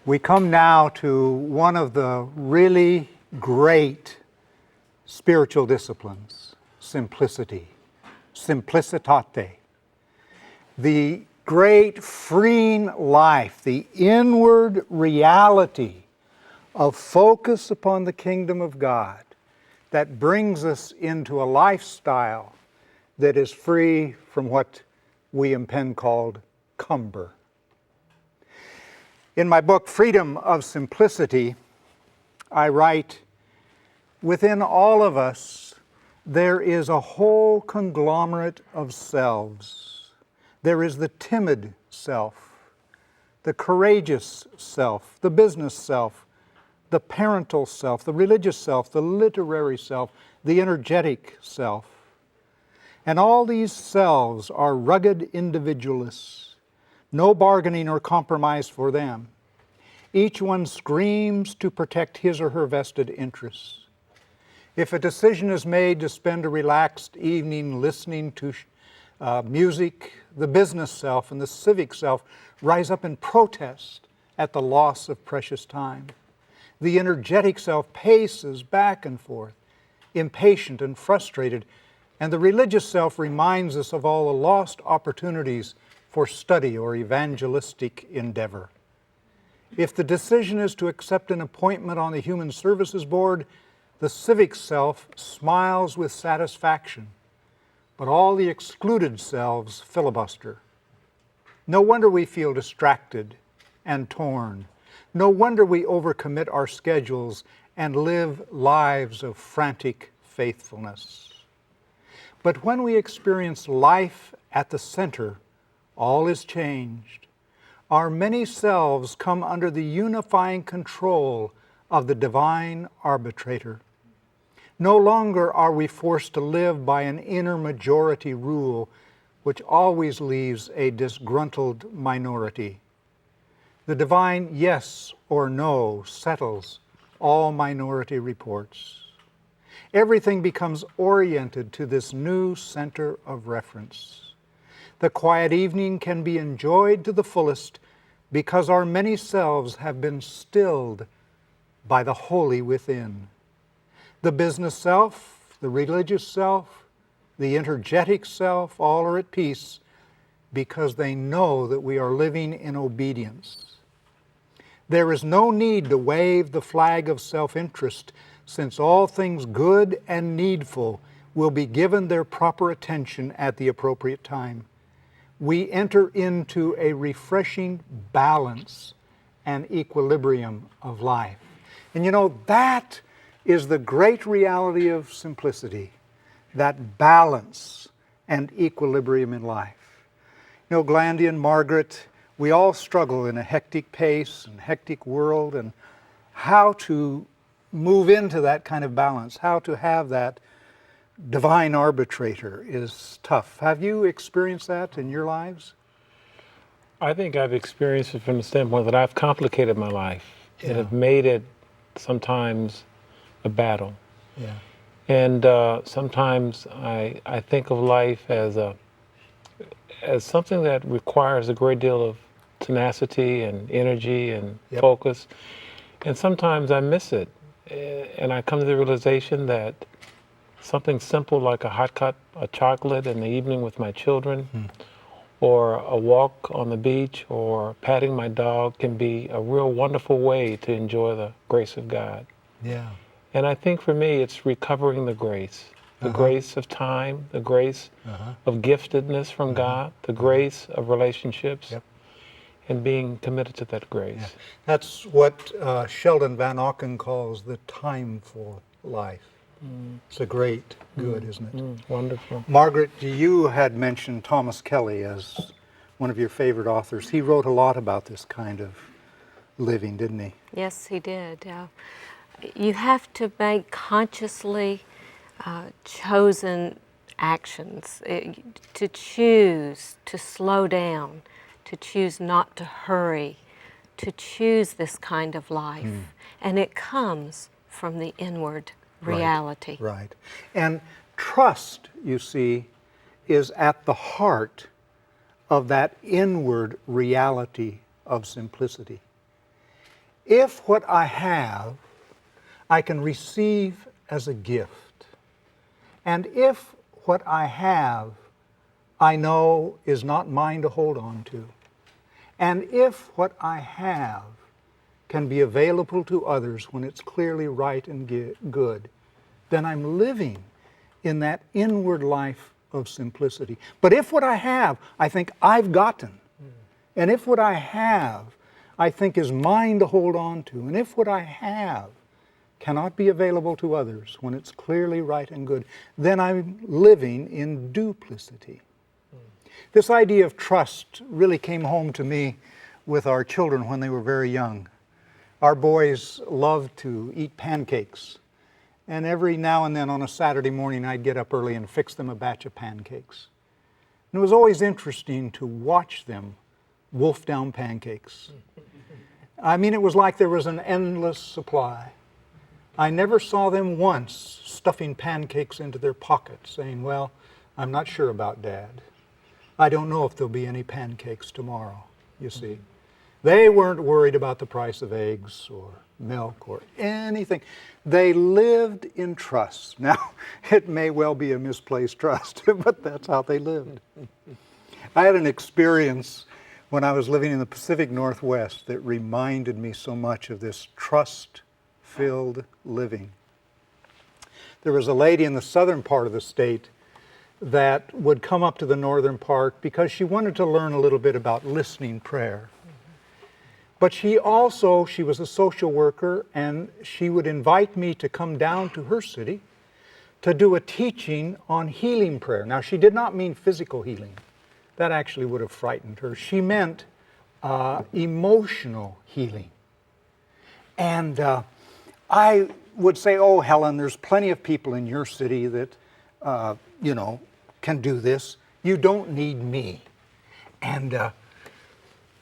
We come now to one of the really great spiritual disciplines, simplicity, simplicitate. The great freeing life, the inward reality of focus upon the kingdom of God that brings us into a lifestyle that is free from what we in Penn called cumber. In my book, Freedom of Simplicity, I write, within all of us, there is a whole conglomerate of selves. There is the timid self, the courageous self, the business self, the parental self, the religious self, the literary self, the energetic self. And all these selves are rugged individualists. No bargaining or compromise for them. Each one screams to protect his or her vested interests. If a decision is made to spend a relaxed evening listening to music, the business self and the civic self rise up in protest at the loss of precious time. The energetic self paces back and forth, impatient and frustrated, and the religious self reminds us of all the lost opportunities for study or evangelistic endeavor. If the decision is to accept an appointment on the Human Services Board, the civic self smiles with satisfaction, but all the excluded selves filibuster. No wonder we feel distracted and torn. No wonder we overcommit our schedules and live lives of frantic faithfulness. But when we experience life at the center, all is changed. Our many selves come under the unifying control of the divine arbitrator. No longer are we forced to live by an inner majority rule, which always leaves a disgruntled minority. The divine yes or no settles all minority reports. Everything becomes oriented to this new center of reference. The quiet evening can be enjoyed to the fullest because our many selves have been stilled by the holy within. The business self, the religious self, the energetic self, all are at peace because they know that we are living in obedience. There is no need to wave the flag of self-interest, since all things good and needful will be given their proper attention at the appropriate time. We enter into a refreshing balance and equilibrium of life. And you know, that is the great reality of simplicity, that balance and equilibrium in life. You know, Glandy and Margaret, we all struggle in a hectic pace and hectic world, and how to move into that kind of balance, how to have that divine arbitrator is tough. Have you experienced that in your lives? I think I've experienced it from the standpoint that I've complicated my life and have made it sometimes a battle. Yeah. And sometimes I think of life as something that requires a great deal of tenacity and energy and focus. And sometimes I miss it. And I come to the realization that something simple like a hot cup of chocolate in the evening with my children, or a walk on the beach, or patting my dog can be a real wonderful way to enjoy the grace of God. Yeah. And I think for me, it's recovering the grace of time, the grace of giftedness from God, the grace of relationships, and being committed to that grace. Yeah. That's what Sheldon Van Auken calls the timeful life. It's a great good, isn't it? Wonderful. Margaret, you had mentioned Thomas Kelly as one of your favorite authors. He wrote a lot about this kind of living, didn't he? Yes, he did. You have to make consciously chosen actions, to choose to slow down, to choose not to hurry, to choose this kind of life. And it comes from the inward reality. Right. And trust, you see, is at the heart of that inward reality of simplicity. if what I have I can receive as a gift, and if what I have I know is not mine to hold on to, and if what I have can be available to others when it's clearly right and good, then I'm living in that inward life of simplicity. But if what I have I think I've gotten, and if what I have I think is mine to hold on to, and if what I have cannot be available to others when it's clearly right and good, then I'm living in duplicity. This idea of trust really came home to me with our children when they were very young. Our boys loved to eat pancakes, and every now and then on a Saturday morning I'd get up early and fix them a batch of pancakes. And it was always interesting to watch them wolf down pancakes. I mean, it was like there was an endless supply. I never saw them once stuffing pancakes into their pockets saying, well, I'm not sure about Dad. I don't know if there'll be any pancakes tomorrow, you see. They weren't worried about the price of eggs or milk or anything. They lived in trust. Now, it may well be a misplaced trust, but that's how they lived. I had an experience when I was living in the Pacific Northwest that reminded me so much of this trust-filled living. There was a lady in the southern part of the state that would come up to the northern part because she wanted to learn a little bit about listening prayer. But she was a social worker, and she would invite me to come down to her city to do a teaching on healing prayer. Now, she did not mean physical healing. That actually would have frightened her. She meant emotional healing. And I would say, oh, Helen, there's plenty of people in your city that, can do this. You don't need me. And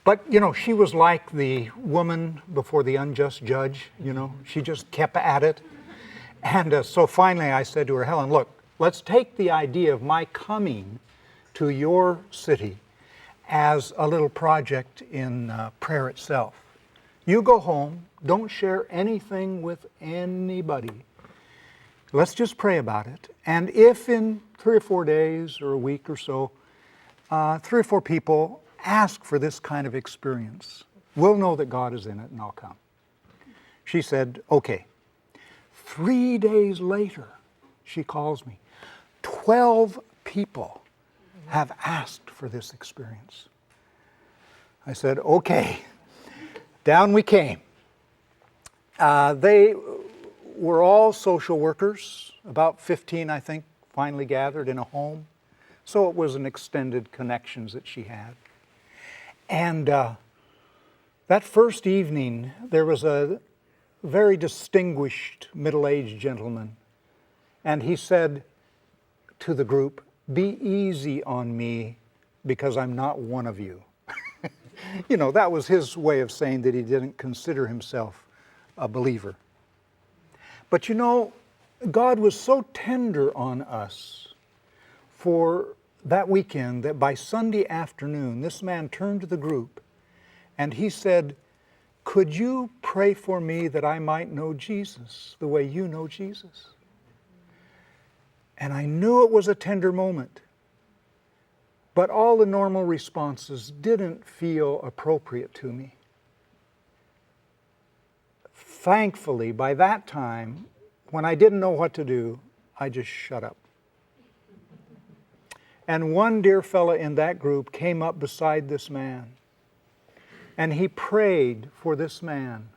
but, she was like the woman before the unjust judge, She just kept at it. And so finally I said to her, Helen, look, let's take the idea of my coming to your city as a little project in prayer itself. You go home, don't share anything with anybody. Let's just pray about it. And if in 3 or 4 days or a week or so, 3 or 4 people ask for this kind of experience, we'll know that God is in it and I'll come. She said, okay. 3 days later, she calls me. 12 people have asked for this experience. I said, okay. Down we came. They were all social workers, about 15, I think, finally gathered in a home. So it was an extended connections that she had. And that first evening, there was a very distinguished middle-aged gentleman. And he said to the group, be easy on me because I'm not one of you. That was his way of saying that he didn't consider himself a believer. But God was so tender on us for that weekend that by Sunday afternoon, this man turned to the group and he said, could you pray for me that I might know Jesus the way you know Jesus? And I knew it was a tender moment. But all the normal responses didn't feel appropriate to me. Thankfully, by that time, when I didn't know what to do, I just shut up. And one dear fellow in that group came up beside this man, and he prayed for this man.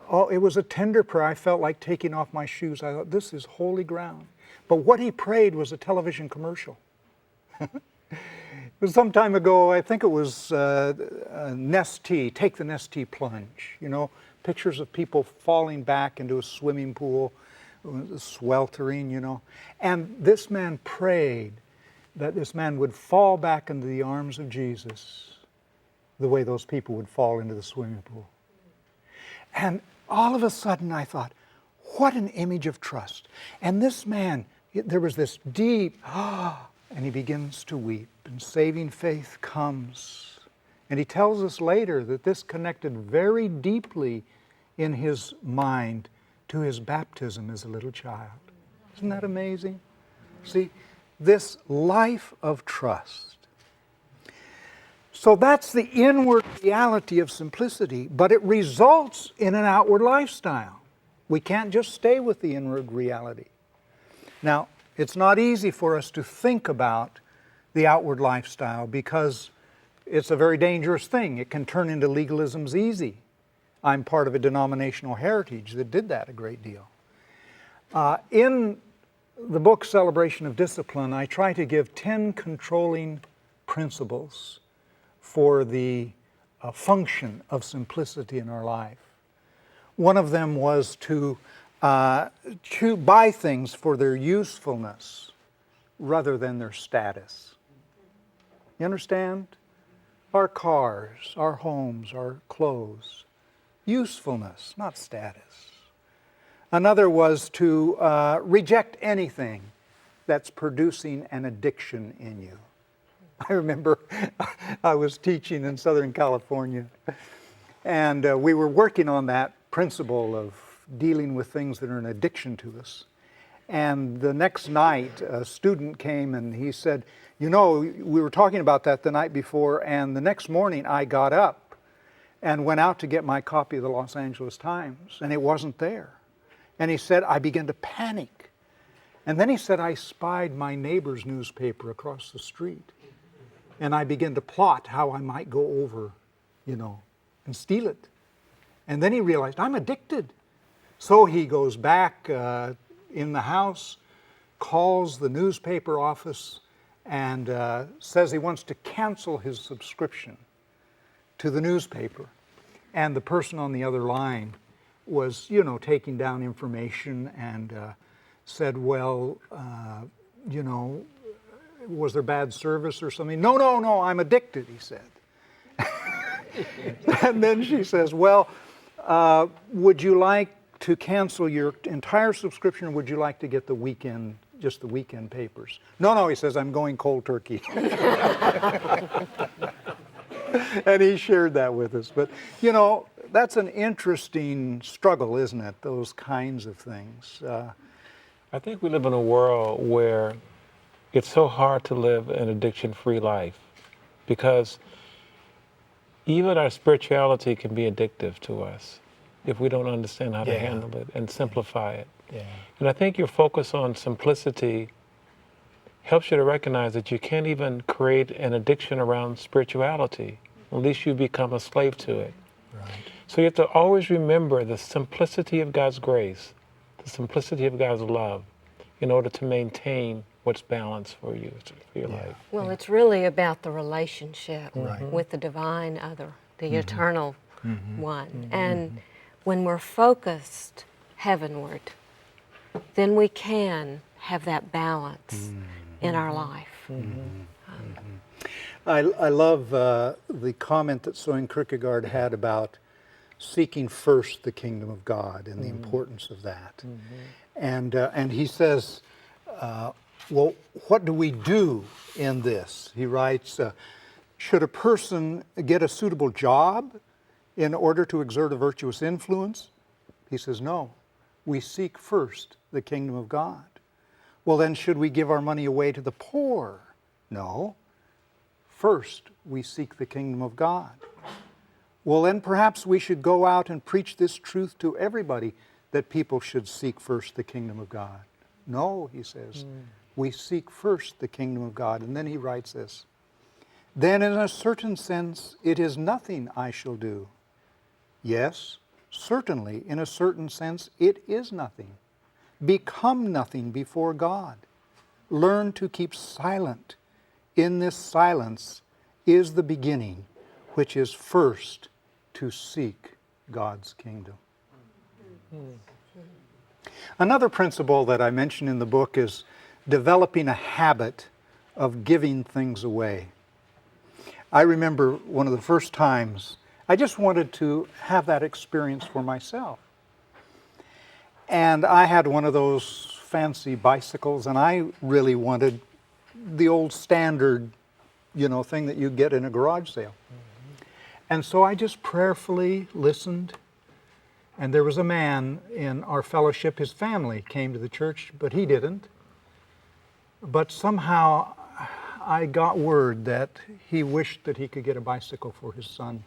Oh, it was a tender prayer. I felt like taking off my shoes. I thought, this is holy ground. But what he prayed was a television commercial. It was some time ago, I think it was Nestea, Take the Nestea Plunge. Pictures of people falling back into a swimming pool, sweltering, And this man prayed that this man would fall back into the arms of Jesus the way those people would fall into the swimming pool. And all of a sudden I thought, what an image of trust. And this man, there was this deep, and he begins to weep, and saving faith comes. And he tells us later that this connected very deeply in his mind to his baptism as a little child. Isn't that amazing? See, this life of trust. So that's the inward reality of simplicity, but it results in an outward lifestyle. We can't just stay with the inward reality. Now, it's not easy for us to think about the outward lifestyle because it's a very dangerous thing. It can turn into legalisms easy. I'm part of a denominational heritage that did that a great deal. In the book Celebration of Discipline, I try to give 10 controlling principles for the function of simplicity in our life. One of them was to buy things for their usefulness rather than their status. You understand? Our cars, our homes, our clothes. Usefulness, not status. Another was to reject anything that's producing an addiction in you. I remember I was teaching in Southern California, and we were working on that principle of dealing with things that are an addiction to us. And the next night, a student came and he said, you know, we were talking about that the night before, and the next morning I got up and went out to get my copy of the Los Angeles Times, and it wasn't there. And he said, I began to panic. And then he said, I spied my neighbor's newspaper across the street. And I began to plot how I might go over, and steal it. And then he realized, I'm addicted. So he goes back in the house, calls the newspaper office, and says he wants to cancel his subscription to the newspaper. And the person on the other line was, taking down information and said, well, was there bad service or something? No, I'm addicted, he said. And then she says, well, would you like to cancel your entire subscription, or would you like to get just the weekend papers? No, he says, I'm going cold turkey. And he shared that with us. But, that's an interesting struggle, isn't it? Those kinds of things. I think we live in a world where it's so hard to live an addiction-free life because even our spirituality can be addictive to us if we don't understand how to handle it and simplify it. Yeah. And I think your focus on simplicity helps you to recognize that you can't even create an addiction around spirituality unless you become a slave to it. Right. So you have to always remember the simplicity of God's grace, the simplicity of God's love, in order to maintain what's balanced for you, for your life. Well, it's really about the relationship Right. with the divine other, the eternal one. And when we're focused heavenward, then we can have that balance in our life. I love the comment that Soren Kierkegaard had about seeking first the kingdom of God and the importance of that. And he says, well, what do we do in this? He writes, should a person get a suitable job in order to exert a virtuous influence? He says, no, we seek first the kingdom of God. Well, then should we give our money away to the poor? No. First, we seek the kingdom of God. Well, then perhaps we should go out and preach this truth to everybody, that people should seek first the kingdom of God. No, he says, we seek first the kingdom of God. And then he writes this, then in a certain sense, it is nothing I shall do. Yes, certainly, in a certain sense, it is nothing. Become nothing before God. Learn to keep silent. In this silence is the beginning, which is first to seek God's kingdom. Another principle that I mention in the book is developing a habit of giving things away. I remember one of the first times I just wanted to have that experience for myself. And I had one of those fancy bicycles, and I really wanted the old standard, thing that you get in a garage sale. And so I just prayerfully listened. And there was a man in our fellowship, his family came to the church, but he didn't. But somehow I got word that he wished that he could get a bicycle for his son.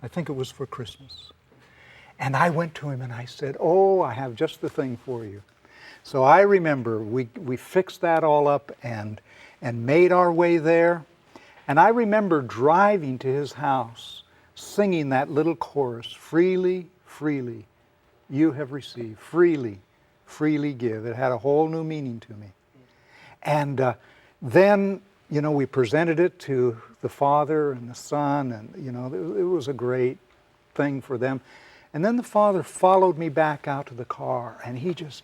I think it was for Christmas. And I went to him and I said, "Oh, I have just the thing for you." So I remember we fixed that all up and made our way there. And I remember driving to his house, singing that little chorus, "Freely, freely you have received, freely, freely give." It had a whole new meaning to me. And then, we presented it to the Father and the Son, and, it was a great thing for them. And then the Father followed me back out to the car, and he just,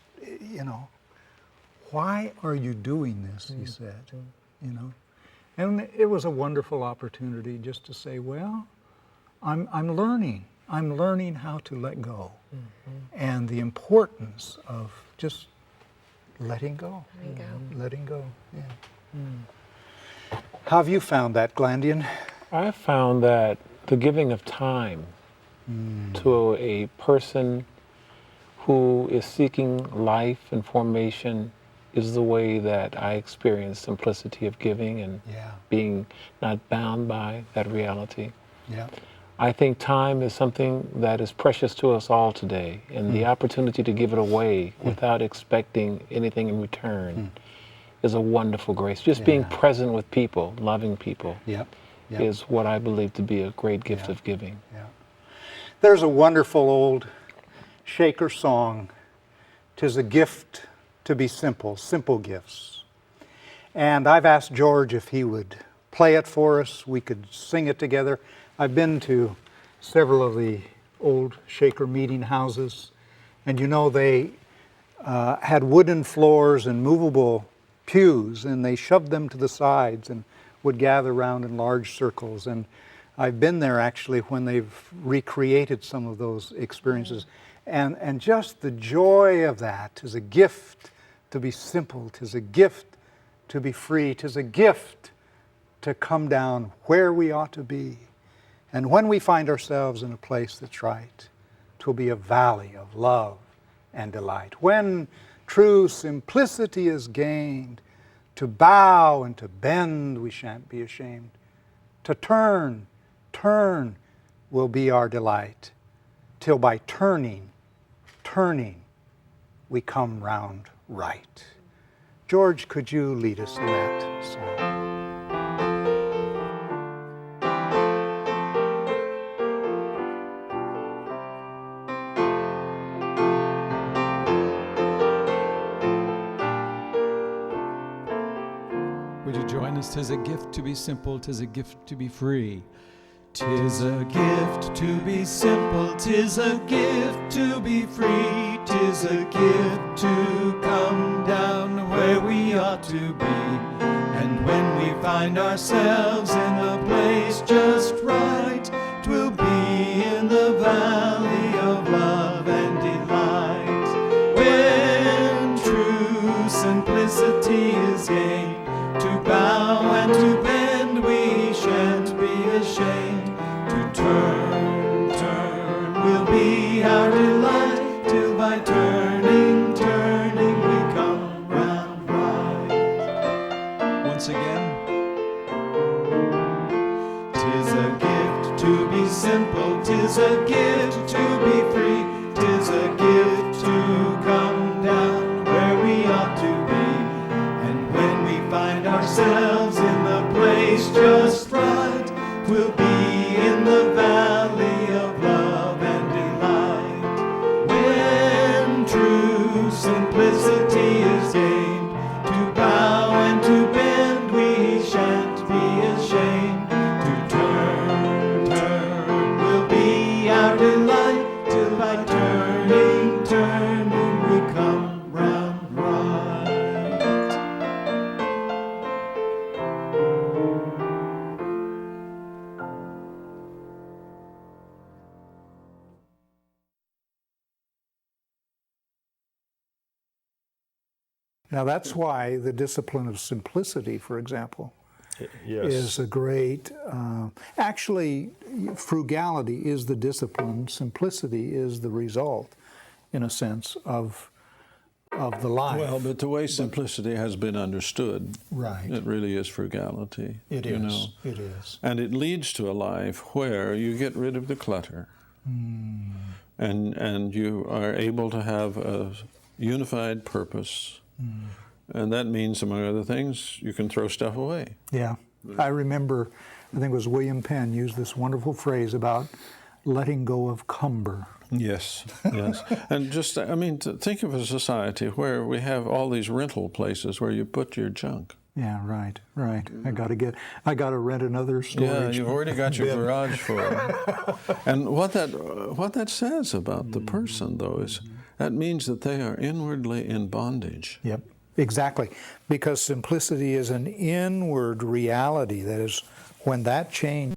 "Why are you doing this?" he said, And it was a wonderful opportunity just to say, well, I'm learning. I'm learning how to let go, and the importance of just letting go. Letting go. Yeah. How have you found that, Glandian? I found that the giving of time to a person who is seeking life and formation is the way that I experience simplicity of giving and being not bound by that reality. Yeah. I think time is something that is precious to us all today, and the opportunity to give it away without expecting anything in return is a wonderful grace. Just being present with people, loving people, is what I believe to be a great gift of giving. Yeah. There's a wonderful old Shaker song, "'Tis a gift to be simple, simple gifts." And I've asked George if he would play it for us. We could sing it together. I've been to several of the old Shaker meeting houses, and they had wooden floors and movable pews, and they shoved them to the sides and would gather around in large circles. And I've been there actually when they've recreated some of those experiences. And just the joy of that is a gift to be simple, 'tis a gift to be free, 'tis a gift to come down where we ought to be. And when we find ourselves in a place that's right, 'twill be a valley of love and delight. When true simplicity is gained, to bow and to bend we shan't be ashamed. To turn will be our delight, till by turning, we come round right. George, could you lead us in that song? Would you join us? 'Tis a gift to be simple, 'tis a gift to be free. 'Tis a gift to be simple, 'tis a gift to be free. 'Tis a gift to come down where we ought to be. And when we find ourselves in the place just right, 'twill be in the valley of love and delight. When true simplicity is gained, to bow and to bend we shan't be ashamed. To turn will be our delight, till by turning we come round right. Once again. 'Tis a gift to be simple, 'tis a gift to be free. 'Tis a gift to come down where we ought to be. And when we find ourselves in the place just right, we'll be in the valley of love and delight. When true simplicity is gained, to bow and to bend we shan't be ashamed. To turn will be our delight, till by turning we come round right. Now that's why the discipline of simplicity, for example, Yes. is a great. Actually, frugality is the discipline. Simplicity is the result, in a sense, of the life. Well, but the way simplicity has been understood, Right. it really is frugality. It you is. know. It is. And it leads to a life where you get rid of the clutter. And you are able to have a unified purpose. And that means, among other things, you can throw stuff away. Yeah. I remember, I think it was William Penn used this wonderful phrase about letting go of cumber. Yes, yes. And just, I mean, think of a society where we have all these rental places where you put your junk. Yeah, right, right. I got to rent another storage. Yeah, you've already got your bin. garage full. And what that says about the person, though, is that means that they are inwardly in bondage. Yep, exactly. Because simplicity is an inward reality. That is, when that change